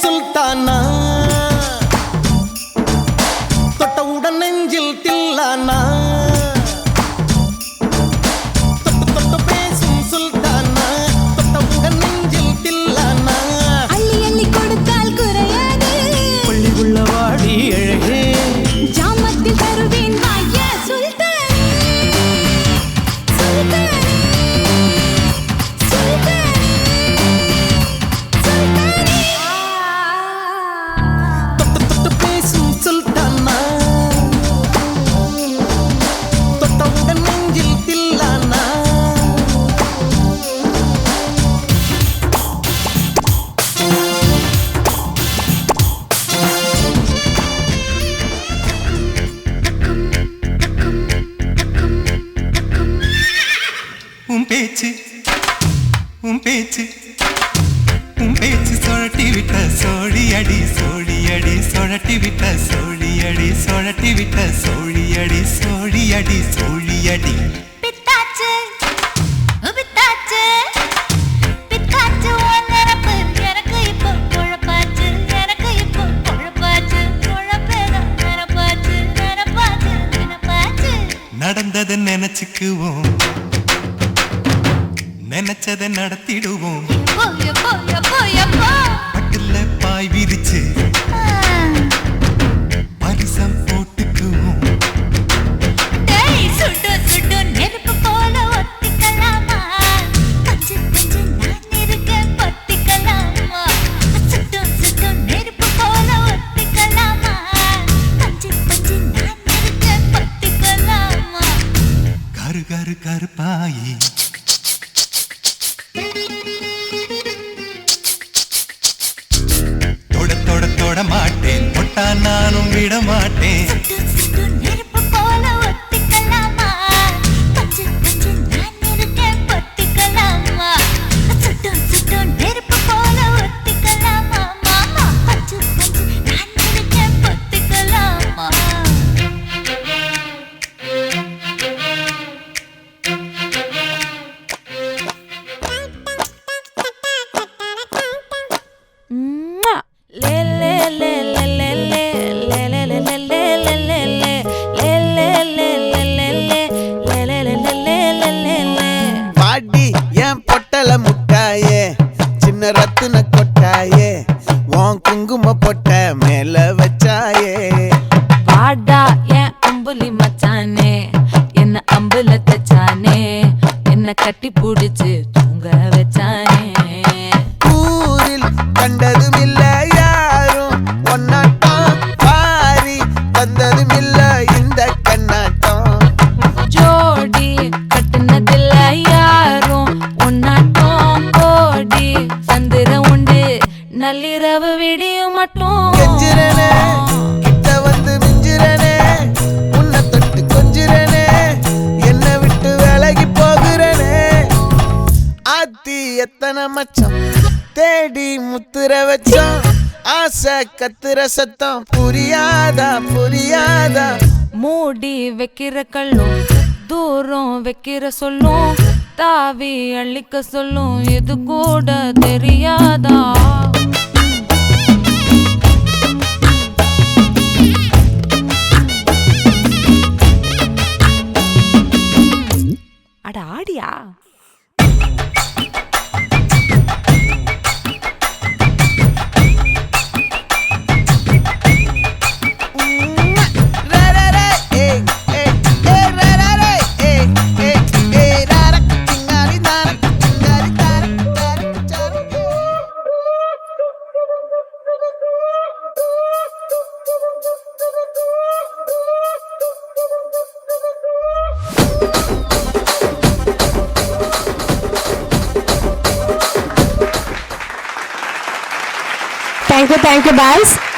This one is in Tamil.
சுல்தானா தொட்டவுடன் நெஞ்சில் தில்லானா தொட்டு பேசும் சுல்தானா தொட்டவுடன் நெஞ்சில் தில்லானா அள்ளி அள்ளி கொடுத்தால் குறையாது பள்ளி உள்ளவாடி அழகே ஜாமத்தில் தருவேன் வாயா சுல்தானே சுல்தானே உன் பேச்சு சொழட்டி விட்ட சோழியடி சோழியடி சொழட்டி விட்ட சோழியடி சொழட்டி விட்ட சோழியடி சோழியடி சோழியடி பித்தாச்சு பித்தாச்சு பித்தாச்சு உன்னரப்பு எனக்கு இப்போ குழப்பாச்சு எனக்கு இப்போ குழப்பாச்சு குழப்பேதான் நினப்பாச்சு நினப்பாச்சு நினப்பாச்சு நடந்ததை நினைச்சுக்குவோம் நினைச்சதை நடத்திடுவோம் பட்டுல பாய் விரிச்சு பரிசம் போட்டுக்குவோம் சுட்டு சுட்டு நெருப்பு போல ஒத்திக்கலாமா பஞ்சு பஞ்சு நான் இருக்க பத்திக்கலாமா சுட்டு சுட்டு நெருப்பு போல ஒத்திக்கலாமா பஞ்சு பஞ்சு நான் இருக்க பத்திக்கலாமா கரு கரு கருப்பாயி தொட மாட்டேன் தொட்டா நானும் விட மாட்டேன் நெருப்பு போல ஒத்திக்கலாமா பஞ்சு பஞ்சு நான் இருக்கேன் பத்திக்கலாமா சுட்டு சுட்டு நெருப்பு போல ஒத்திக்கலாமா மாமா பஞ்சு பஞ்சு நான் இருக்கேன் பத்திக்கலாமா பாடி என் பொட்டல முட்டாயே சின்ன ரத்தின கொட்டாயே உன் குங்கும பொட்ட மேல வச்சாயே பாடா என் அம்புலி மச்சானே என்ன அம்புல தச்சானே என்ன கட்டி புடிச்சு தூங்க வச்சானே ஊரில் கண்டதும் இல்ல யாரும் ஒன்னாட்டம் பாரி வந்ததும் இல்ல இந்த கண்ணாட்டம் ஜோடி கட்டுனதில்ல யாரும் ஒன்னாட்டம் கோடி சந்திர உண்டு நள்ளிரவு விடியும் மட்டும் கெஞ்சிரனே கிட்ட வந்து மிஞ்சிரனே உன்னை தொட்டு கொஞ்சிரனே என்ன விட்டு விலகி போகிறனே ஆத்தி எத்தனை மச்சம் தேடி முத்துற வச்சோம் ஆசை கத்துற சத்தம் புரியாதா புரியாதா மூடி வைக்கிற கல்லும் தூரம் வைக்கிற சொல்லும் தாவி அள்ளிக்க சொல்லும் இது கூட தெரியாதா? அட ஆடியா? Thank you, guys.